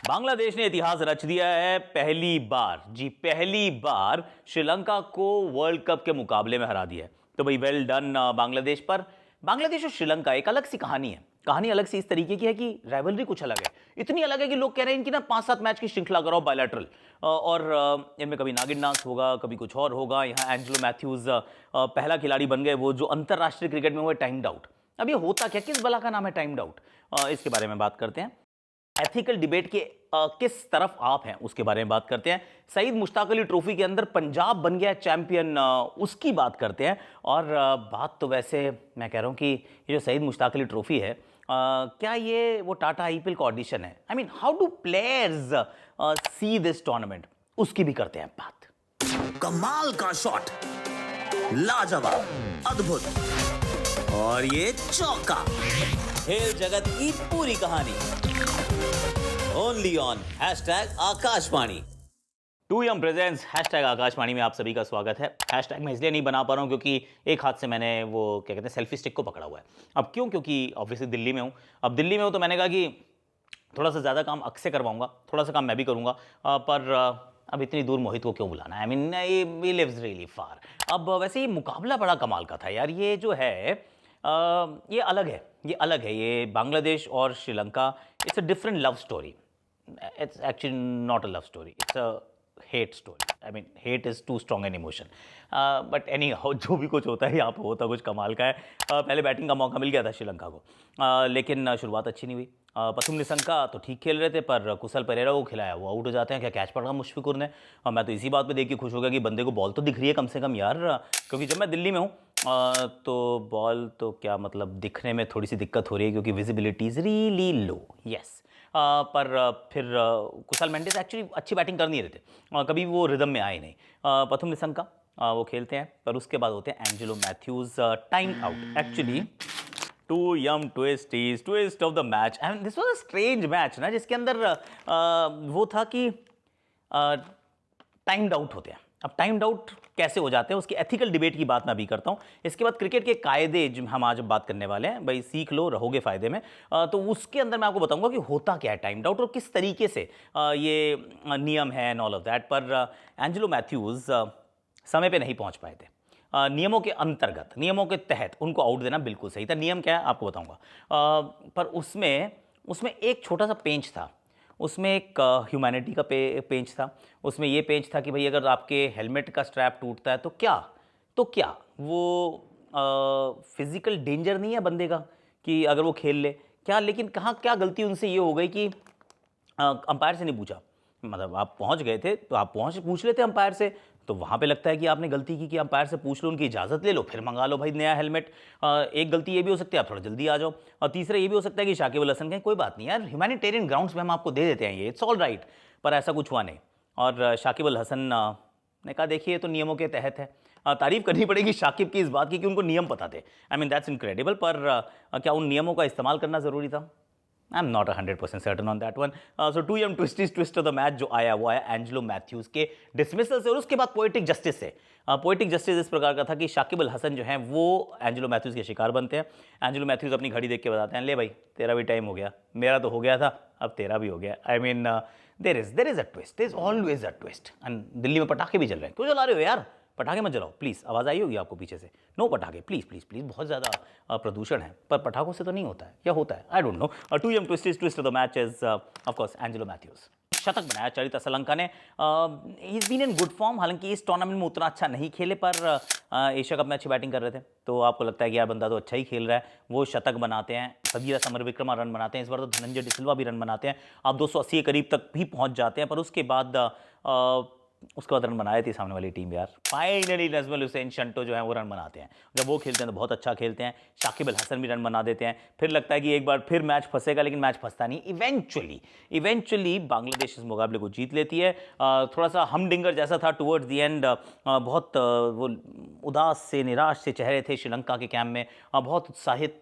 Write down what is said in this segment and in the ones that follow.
बांग्लादेश ने इतिहास रच दिया है पहली बार, जी पहली बार श्रीलंका को वर्ल्ड कप के मुकाबले में हरा दिया है। तो भाई वेल डन बांग्लादेश पर। बांग्लादेश और श्रीलंका एक अलग सी कहानी है। कहानी अलग सी इस तरीके की है कि राइवलरी कुछ अलग है, इतनी अलग है कि लोग कह रहे हैं इनकी ना 5-7 मैच की श्रृंखला कराओ बायलैटरल, और इनमें कभी नागिन डांस होगा, कभी कुछ और होगा। यहाँ एंजेलो मैथ्यूज पहला खिलाड़ी बन गए वो जो अंतरराष्ट्रीय क्रिकेट में हुए टाइम्ड आउट। अब ये होता क्या, किस बला का नाम है टाइम्ड आउट, इसके बारे में बात करते हैं। एथिकल डिबेट के किस तरफ आप हैं उसके बारे में बात करते हैं। सईद मुश्ताक अली ट्रॉफी के अंदर पंजाब बन गया चैंपियन, उसकी बात करते हैं। और बात तो वैसे मैं कह रहा हूं कि ये जो सईद मुश्ताक अली ट्रॉफी है, क्या ये वो टाटा आईपीएल का ऑडिशन है? I mean how do players see this tournament, उसकी भी करते हैं बात। कमाल का शॉट, लाजवाब, अद्भुत, और ये चौका। खेल जगत की पूरी कहानी only on #Akashvani. 2M presents #Akashvani में आप सभी का स्वागत है। हैशटैग मैं इसलिए नहीं बना पा रहा हूँ क्योंकि एक हाथ से मैंने वो क्या कहते हैं सेल्फी स्टिक को पकड़ा हुआ है। अब क्यों? क्योंकि ऑब्वियसली दिल्ली में हूँ। अब दिल्ली में हूँ तो मैंने कहा कि थोड़ा सा ज़्यादा काम अक्सर करवाऊंगा, थोड़ा सा काम मैं भी करूँगा, पर अब इतनी दूर मोहित को क्यों बुलाना? I mean he lives really far. अब वैसे ये मुकाबला बड़ा कमाल का था यार। ये जो है ये अलग है, ये अलग है। ये बांग्लादेश और Sri Lanka, it's a different love story. It's actually not a love story. It's a hate story. I mean, hate is too strong an emotion. But anyhow, जो भी कुछ होता है यहाँ पे होता कुछ कमाल का है। पहले बैटिंग का मौका मिल गया था श्रीलंका को, लेकिन शुरुआत अच्छी नहीं हुई। पथुम निशंका तो ठीक खेल रहे थे, पर कुशल परेरा को खिलाया वो आउट हो जाते हैं। क्या कैच पड़ा मुशफिकुर ने? और मैं तो इसी बात पे देख के खुश हो गया कि बंदे को बॉल तो दिख रही है कम से कम यार, क्योंकि जब मैं दिल्ली में हूँ तो बॉल तो क्या मतलब दिखने में थोड़ी सी दिक्कत हो रही है क्योंकि visibility is really low. Yes, पर फिर कुशल मेंडिस एक्चुअली अच्छी बैटिंग कर नहीं रहे थे, कभी वो रिदम में आए नहीं। पथुम निशंका वो खेलते हैं, पर उसके बाद होते हैं Angelo Mathews time out. Actually 2M twist of the match, and this was a strange match ना, जिसके अंदर वो था कि टाइम्ड आउट होते हैं। अब टाइम्ड आउट कैसे हो जाते हैं उसकी एथिकल डिबेट की बात मैं अभी करता हूं। इसके बाद क्रिकेट के कायदे जो हम आज बात करने वाले हैं, भाई सीख लो, रहोगे फायदे में। तो उसके अंदर मैं आपको बताऊंगा कि होता क्या है टाइम्ड आउट और किस तरीके से ये नियम है एंड ऑल ऑफ दैट। पर एंजेलो मैथ्यूज समय पे नहीं पहुंच पाए थे। नियमों के अंतर्गत, नियमों के तहत उनको आउट देना बिल्कुल सही था। नियम क्या है आपको बताऊंगा, पर उसमें एक छोटा सा पेंच था। उसमें एक ह्यूमैनिटी का पेंच था। उसमें ये पेंच था कि भाई अगर आपके हेलमेट का स्ट्रैप टूटता है तो क्या वो फिजिकल डेंजर नहीं है बंदे का कि अगर वो खेल ले क्या? लेकिन कहाँ क्या गलती उनसे ये हो गई कि अंपायर से नहीं पूछा। मतलब आप पहुंच गए थे तो आप पूछ लेते अंपायर से, तो वहाँ पे लगता है कि आपने गलती की कि अंपायर से पूछ लो, उनकी इजाज़त ले लो, फिर मंगा लो भाई नया हेलमेट। एक गलती ये भी हो सकती है आप थोड़ा जल्दी आ जाओ, और तीसरा ये भी हो सकता है कि शाकिब अल हसन कहें कोई बात नहीं यार, ह्यूमैनिटेरियन ग्राउंड्स पे हम आपको दे देते हैं ये, इट्स ऑल राइट। पर ऐसा कुछ हुआ नहीं, और शाकिब अल हसन ने कहा देखिए तो नियमों के तहत है। तारीफ करनी पड़ेगी शाकिब की इस बात की कि उनको नियम पता थे। I mean that's incredible. पर क्या उन नियमों का इस्तेमाल करना ज़रूरी था? I'm not 100% certain on that one. So 2M twist of the match जो आया वो आया एंजेलो मैथ्यूज के डिसमिसल से, और उसके बाद पोएटिक जस्टिस से। पोएटिक जस्टिस इस प्रकार का था कि शाकिब अल हसन जो हैं वो एंजेलो मैथ्यूज के शिकार बनते हैं। एंजेलो मैथ्यूज अपनी घड़ी देख के बताते हैं ले भाई तेरा भी टाइम हो गया, मेरा तो हो गया था, अब तेरा भी हो गया। I mean there is a twist, there is always a twist. And Delhi में पटाखे भी चल रहे हैं, क्यों चला रहे हो यार? पटाखे मत जलाओ प्लीज़। आवाज़ आई होगी आपको पीछे से, नो पटाखे प्लीज़ प्लीज़ प्लीज़, बहुत ज़्यादा प्रदूषण है। पर पटाखों से तो नहीं होता है, क्या होता है? I don't know. 2M twist of the match is of course Angelo Mathews. शतक बनाया चरित असलंका ने। He is been in good form. हालांकि इस टूर्नामेंट में उतना अच्छा नहीं खेले, पर एशिया कप में अच्छी बैटिंग कर रहे थे, तो आपको लगता है कि यार बंदा तो अच्छा ही खेल रहा है। वो शतक बनाते हैं, सदीरा समरविक्रमा रन बनाते हैं, इस बार तो धनंजय डिसिल्वा भी रन बनाते हैं। आप 280 के करीब तक भी पहुंच जाते हैं, पर उसके बाद उसके बाद रन बनाए थी सामने वाली टीम यार। फाइनली नजमुल हुसैन शंटो जो है वो रन बनाते हैं। जब वो खेलते हैं तो बहुत अच्छा खेलते हैं। शाकिब अल हसन भी रन बना देते हैं। फिर लगता है कि एक बार फिर मैच फंसेगा, लेकिन मैच फंसता नहीं। इवेंचुअली बांग्लादेश इस मुकाबले को जीत लेती है। थोड़ा सा हमडिंगर जैसा था टुवर्ड्स द एंड। बहुत वो उदास से, निराश से चेहरे थे श्रीलंका के कैंप में, बहुत उत्साहित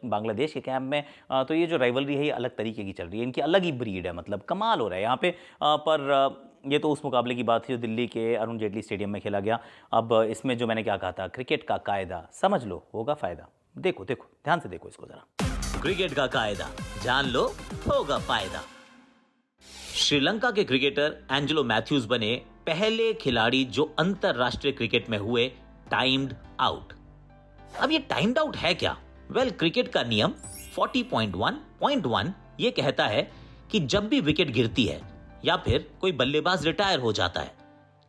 बांग्लादेश के कैंप में। तो ये जो राइवलरी है ये अलग तरीके की चल रही है, इनकी अलग ही ब्रीड है, मतलब कमाल हो रहा है यहाँ पे। पर ये तो उस मुकाबले की बात थी जो दिल्ली के अरुण जेटली स्टेडियम में खेला गया। अब इसमें जो मैंने क्या कहा था, क्रिकेट का कायदा समझ लो, होगा फायदा। देखो ध्यान से देखो इसको जरा। क्रिकेट का कायदा जान लो, होगा फायदा। श्रीलंका के क्रिकेटर एंजेलो मैथ्यूज बने पहले खिलाड़ी जो अंतरराष्ट्रीय क्रिकेट में हुए टाइम्ड आउट। अब ये टाइम्ड आउट है क्या? क्रिकेट का नियम 40.1.1 ये कहता है कि जब भी विकेट गिरती है या फिर कोई बल्लेबाज रिटायर हो जाता है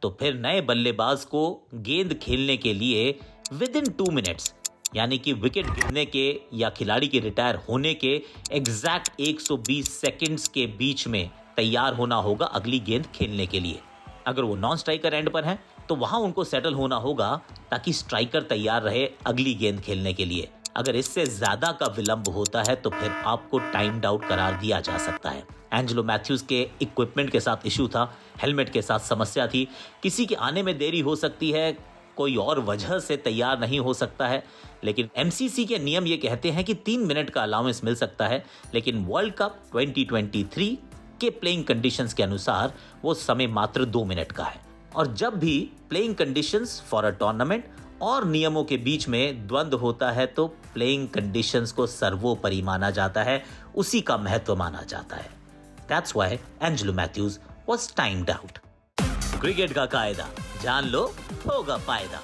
तो फिर नए बल्लेबाज को गेंद खेलने के लिए विद इन 2 मिनट्स, यानी कि विकेट गिरने के या खिलाड़ी के रिटायर होने के एग्जैक्ट 120 सेकंड्स के बीच में तैयार होना होगा अगली गेंद खेलने के लिए। अगर वो नॉन स्ट्राइकर एंड पर हैं तो वहां उनको सेटल होना होगा ताकि स्ट्राइकर तैयार रहे अगली गेंद खेलने के लिए। अगर इससे ज्यादा का विलंब होता है तो फिर आपको टाइम्ड आउट करार दिया जा सकता है। एंजेलो मैथ्यूज के इक्विपमेंट के साथ इशू था, हेलमेट के साथ समस्या थी, किसी के आने में देरी हो सकती है, कोई और वजह से तैयार नहीं हो सकता है, लेकिन एमसीसी के नियम ये कहते हैं कि 3 मिनट का अलाउंस मिल सकता है, लेकिन वर्ल्ड कप 2023 के प्लेइंग कंडीशंस के अनुसार वो समय मात्र 2 मिनट का है। और जब भी playing conditions for a tournament और नियमों के बीच में द्वंद्व होता है तो प्लेइंग कंडीशंस को सर्वोपरि माना जाता है, उसी का महत्व माना जाता है। That's why Angelo Mathews was timed out. Cricket का कायदा जान लो, होगा फायदा।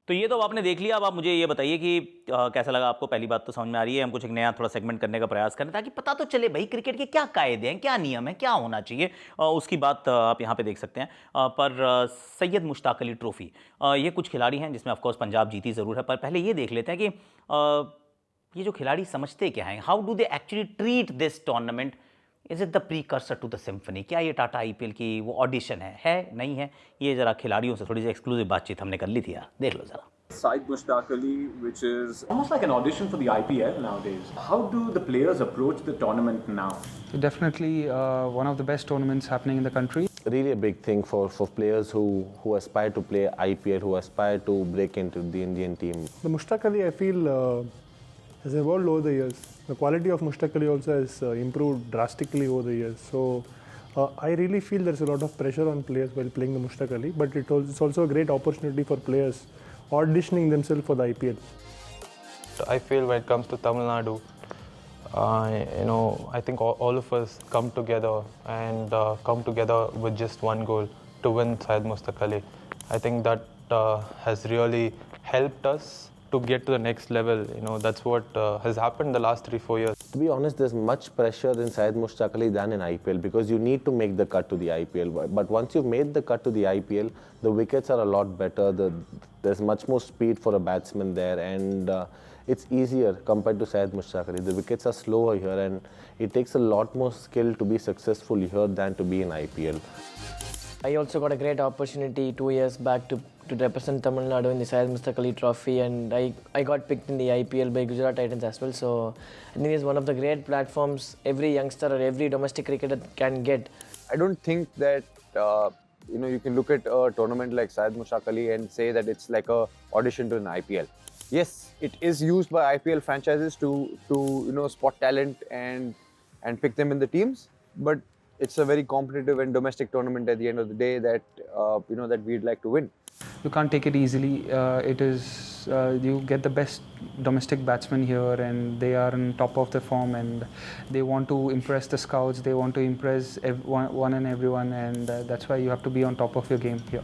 तो ये तो आपने देख लिया। अब आप मुझे ये बताइए कि कैसा लगा आपको। पहली बात तो समझ में आ रही है, हम कुछ एक नया थोड़ा सेगमेंट करने का प्रयास करें ताकि पता तो चले भाई क्रिकेट के क्या कायदे हैं, क्या नियम है, क्या होना चाहिए। उसकी बात आप यहाँ पे देख सकते हैं। पर सैयद मुश्ताक अली ट्रॉफी, ये कुछ खिलाड़ी हैं जिसमें ऑफकोर्स पंजाब जीती ज़रूर है, पर पहले ये देख लेते हैं कि ये जो खिलाड़ी समझते क्या हैं, how do they actually treat this tournament. Is it the precursor to the symphony? क्या ये टाटा आईपीएल की वो ऑडिशन है नहीं है? ये ज़रा खिलाड़ियों से थोड़ी सी एक्सक्लूसिव बातचीत हमने कर ली थी यार, देख लो ज़रा। Saeed Mushtaq Ali, which is almost like an audition for the IPL nowadays. How do the players approach the tournament now? Definitely one of the best tournaments happening in the country. Really a big thing for players who aspire to play IPL, who aspire to break into the Indian team. The Mushtaq Ali, I feel, has evolved over the years. The quality of Mushtaq Ali also has improved drastically over the years. So I really feel there's a lot of pressure on players while playing the Mushtaq Ali, but it's also a great opportunity for players auditioning themselves for the IPL. I feel when it comes to Tamil Nadu, I think all of us come together and come together with just one goal to win Saeed Mushtaq Ali. I think that has really helped us to get to the next level. That's what has happened the last 3-4 years. To be honest, there's much pressure in Saeed Mushtaq Ali than in IPL because you need to make the cut to the IPL. But once you've made the cut to the IPL, the wickets are a lot better. There's much more speed for a batsman there, and it's easier compared to Saeed Mushtaq Ali. The wickets are slower here, and it takes a lot more skill to be successful here than to be in IPL. I also got a great opportunity 2 years back to represent Tamil Nadu in the Saeed Mushtaq Ali Trophy, and I got picked in the IPL by Gujarat Titans as well. So I think it's one of the great platforms every youngster or every domestic cricketer can get. I don't think that you can look at a tournament like Saeed Mushtaq Ali and say that it's like a audition to an IPL. Yes, it is used by IPL franchises to spot talent and pick them in the teams, but it's a very competitive and domestic tournament at the end of the day that that we'd like to win. You can't take it easily. It is you get the best domestic batsmen here, and they are on top of the form, and they want to impress the scouts. They want to impress one and everyone, and that's why you have to be on top of your game here.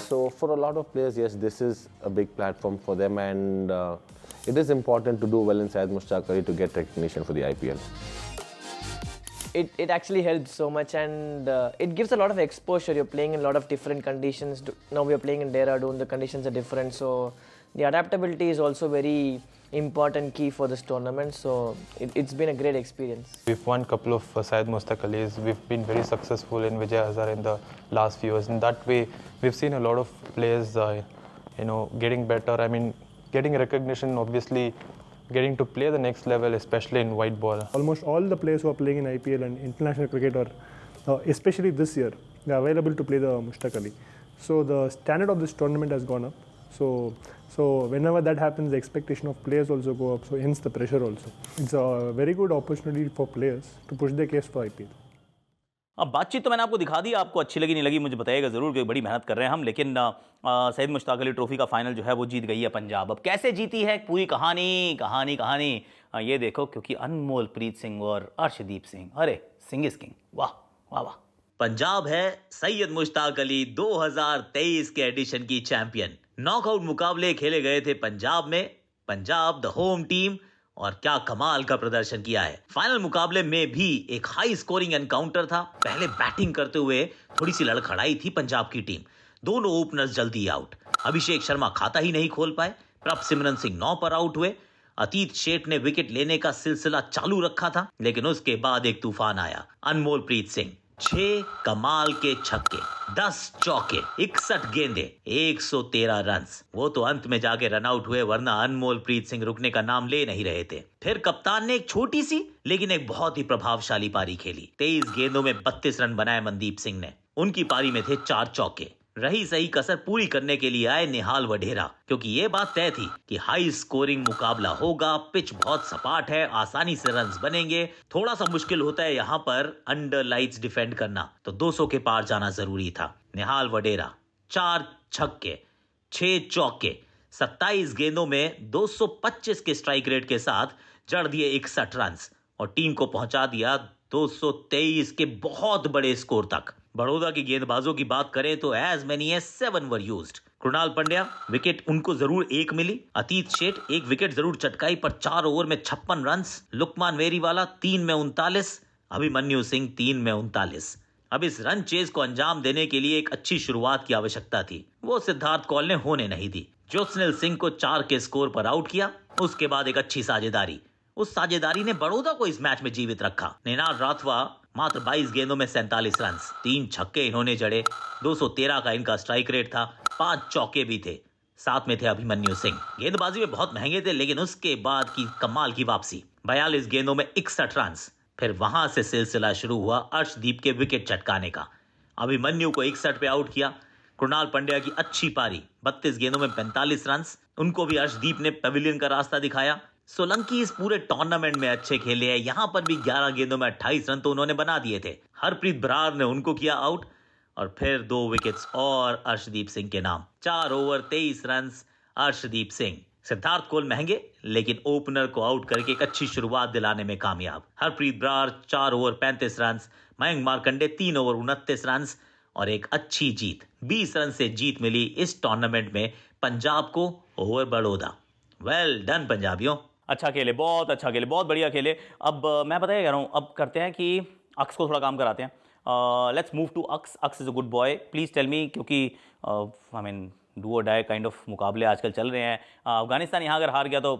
So for a lot of players, yes, this is a big platform for them, and it is important to do well in Saeed Mushtaq Ali to get recognition for the IPL. It actually helps so much, and it gives a lot of exposure. You're playing in a lot of different conditions. Now we're playing in Dehradun, the conditions are different, so the adaptability is also very important key for this tournament. So it's been a great experience. We've won a couple of Saeed Mushtaq Alis. We've been very successful in Vijay Hazare in the last few years. In that way, we've seen a lot of players, getting better. I mean, getting recognition, obviously, getting to play the next level, especially in white ball. Almost all the players who are playing in IPL and international cricket, or especially this year, they are available to play the Mushtaq Ali. So the standard of this tournament has gone up. So whenever that happens, the expectation of players also go up. So hence the pressure also. It's a very good opportunity for players to push their case for IPL. अब बातचीत तो मैंने आपको दिखा दी, आपको अच्छी लगी नहीं लगी मुझे बताइएगा ज़रूर, क्योंकि बड़ी मेहनत कर रहे हैं हम। लेकिन सैयद मुश्ताक अली ट्रॉफी का फाइनल जो है वो जीत गई है पंजाब। अब कैसे जीती है पूरी कहानी ये देखो, क्योंकि अनमोल प्रीत सिंह और अर्शदीप सिंह, अरे सिंह इज किंग, वाह वाह वाह। पंजाब है सैयद मुश्ताक अली 2023 के एडिशन की चैंपियन। नॉकआउट मुकाबले खेले गए थे पंजाब में, पंजाब द होम टीम, और क्या कमाल का प्रदर्शन किया है। फाइनल मुकाबले में भी एक हाई स्कोरिंग एनकाउंटर था। पहले बैटिंग करते हुए थोड़ी सी लड़खड़ाई थी पंजाब की टीम, दोनों ओपनर्स जल्दी आउट। अभिषेक शर्मा खाता ही नहीं खोल पाए, प्रभ सिमरन सिंह 9 पर आउट हुए। अतीत शेठ ने विकेट लेने का सिलसिला चालू रखा था, लेकिन उसके बाद एक तूफान आया। अनमोल प्रीत सिंह 6 कमाल के छक्के, 10 चौके, 61 गेंदे, 113 रन्स। वो तो अंत में जाके रन आउट हुए, वरना अनमोल प्रीत सिंह रुकने का नाम ले नहीं रहे थे। फिर कप्तान ने एक छोटी सी लेकिन एक बहुत ही प्रभावशाली पारी खेली। 23 गेंदों में 32 रन बनाए मनदीप सिंह ने। उनकी पारी में थे 4 चौके। रही सही कसर पूरी करने के लिए आए निहाल वढेरा, क्योंकि ये बात तय थी कि हाई स्कोरिंग मुकाबला होगा। पिच बहुत सपाट है, आसानी से रन्स बनेंगे। थोड़ा सा मुश्किल होता है यहाँ पर अंडर लाइट्स डिफेंड करना, तो 200 के पार जाना जरूरी था। निहाल वढेरा 4 छक्के, 6 चौके, 27 गेंदों में 225 के स्ट्राइक रेट के साथ जड़ दिए 61 रन्स और टीम को पहुंचा दिया 223 के बहुत बड़े स्कोर तक। बड़ौदा की गेंदबाजों की बात करें तो as many as 7 were used. Krunal Pandya wicket उनको जरूर 1 मिली। अतीत शेठ 1 विकेट जरूर चटकाई, पर 4 ओवर में 56 रन्स। लुकमान वेरीवाला 3 में 39, अभिमन्यु सिंह 3 में 39। अब इस रन चेज को अंजाम देने के लिए एक अच्छी शुरुआत की आवश्यकता थी, वो सिद्धार्थ कौल ने होने नहीं दी। ज्योत्सनल सिंह को 4 के स्कोर पर आउट किया। उसके बाद एक अच्छी साझेदारी, उस साझेदारी ने बड़ौदा को इस मैच में जीवित रखा। निनाल राठवा मात्र 22 गेंदों में 47 रन, 3 छक्के इन्होंने जड़े। 213 का इनका स्ट्राइक रेट था, 5 चौके भी थे। साथ में थे अभिमन्यु सिंह। गेंदबाजी में बहुत महंगे थे, लेकिन उसके बाद की कमाल की वापसी। 42 गेंदों में 61 रन। फिर वहां से सिलसिला शुरू हुआ अर्शदीप के विकेट चटकाने का। अभिमन्यु को 61 पे आउट किया। कृणाल पंड्या की अच्छी पारी, 32 गेंदों में 45 रन। उनको भी अर्शदीप ने पवेलियन का रास्ता दिखाया। सोलंकी इस पूरे टूर्नामेंट में अच्छे खेले हैं। यहां पर भी 11 गेंदों में 28 रन तो उन्होंने बना दिए थे। हरप्रीत बरार ने उनको किया आउट, और फिर 2 विकेट्स और अर्शदीप सिंह के नाम। 4 ओवर 23 रन अर्शदीप सिंह। सिद्धार्थ कौल महंगे, लेकिन ओपनर को आउट करके एक अच्छी शुरुआत दिलाने में कामयाब। Harpreet Brar 4 over 35 run, Mayank Markande 3 over 29 run और एक अच्छी जीत। 20 रन से जीत मिली इस टूर्नामेंट में पंजाब को ओवर बड़ौदा। वेल डन पंजाबियों। अच्छा खेले, बहुत अच्छा खेले, बहुत बढ़िया खेले। अब मैं पता है कह रहा हूँ, अब करते हैं कि अक्स को थोड़ा काम कराते हैं। Let's move to Aks. Aks is a good boy, please tell me, क्योंकि I mean do or die kind of मुकाबले आजकल चल रहे हैं। अफगानिस्तान यहाँ अगर हार गया तो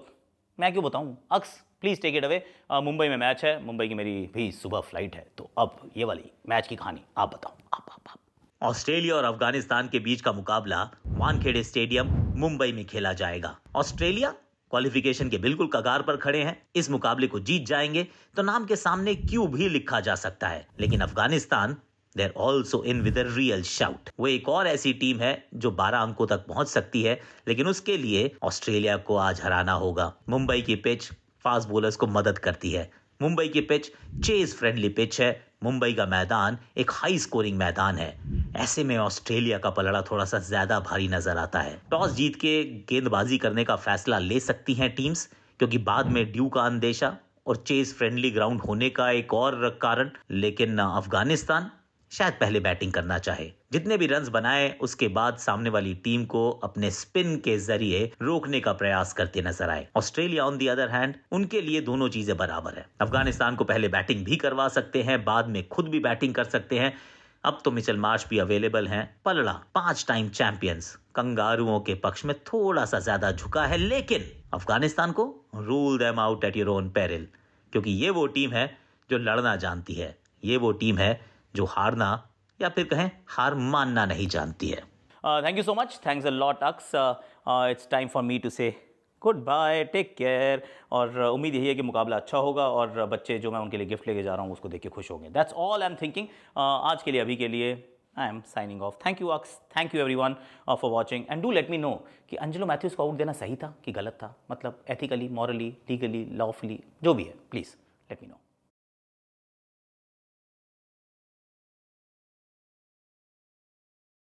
मैं क्यों बताऊँ। अक्स please take it away. Mumbai में मैच है, मुंबई की मेरी भी सुबह फ्लाइट है, तो अब ये वाली मैच की कहानी आप बताओ। आप ऑस्ट्रेलिया और अफगानिस्तान के बीच का मुकाबला वानखेड़े स्टेडियम मुंबई में खेला जाएगा। ऑस्ट्रेलिया क्वालिफिकेशन के बिल्कुल कगार पर खड़े हैं। इस मुकाबले को जीत जाएंगे तो नाम के सामने क्यों भी लिखा जा सकता है। लेकिन Afghanistan They're also in with a real shout। वो एक और ऐसी टीम है जो 12 अंकों तक पहुंच सकती है, लेकिन उसके लिए ऑस्ट्रेलिया को आज हराना होगा। मुंबई की पिच फास्ट बॉलर्स को मदद करती है। मुंबई की पिच चेज फ्रेंडली पिच है। मुंबई का मैदान एक हाई स्कोरिंग मैदान है। ऐसे में ऑस्ट्रेलिया का पलड़ा थोड़ा सा ज्यादा भारी नजर आता है। टॉस जीत के गेंदबाजी करने का फैसला ले सकती हैं टीम्स, क्योंकि बाद में ड्यू का अंदेशा और चेज फ्रेंडली ग्राउंड होने का एक और कारण। लेकिन अफगानिस्तान शायद पहले बैटिंग करना चाहे। जितने भी रन्स बनाए उसके बाद सामने वाली टीम को अपने स्पिन के जरिए रोकने का प्रयास करते नजर आए। Australia on the other hand, उनके लिए दोनों चीजें बराबर है। अफगानिस्तान को पहले बैटिंग भी करवा सकते हैं, बाद में खुद भी बैटिंग कर सकते हैं। अब तो मिचेल मार्श भी अवेलेबल हैं। पलड़ा 5 टाइम चैंपियंस कंगारुओं के पक्ष में थोड़ा सा ज्यादा झुका है, लेकिन अफगानिस्तान को rule them out at your own peril, क्योंकि ये वो टीम है जो लड़ना जानती है। ये वो टीम है जो हारना या फिर कहें हार मानना नहीं जानती है। Thank you so much, thanks a lot Aks. It's time for me to say goodbye, take care. और उम्मीद यही है कि मुकाबला अच्छा होगा और बच्चे जो मैं उनके लिए गिफ्ट लेके जा रहा हूँ उसको देख के खुश होंगे। That's all I am thinking. आज के लिए, अभी के लिए I am signing off. Thank you Aks, thank you everyone for watching, and do let me know कि अंजुलो मैथ्यूज को आउट देना सही था कि गलत था, मतलब एथिकली, मॉरली, लीगली, लॉफुली, जो भी है, प्लीज़ लेट मी नो।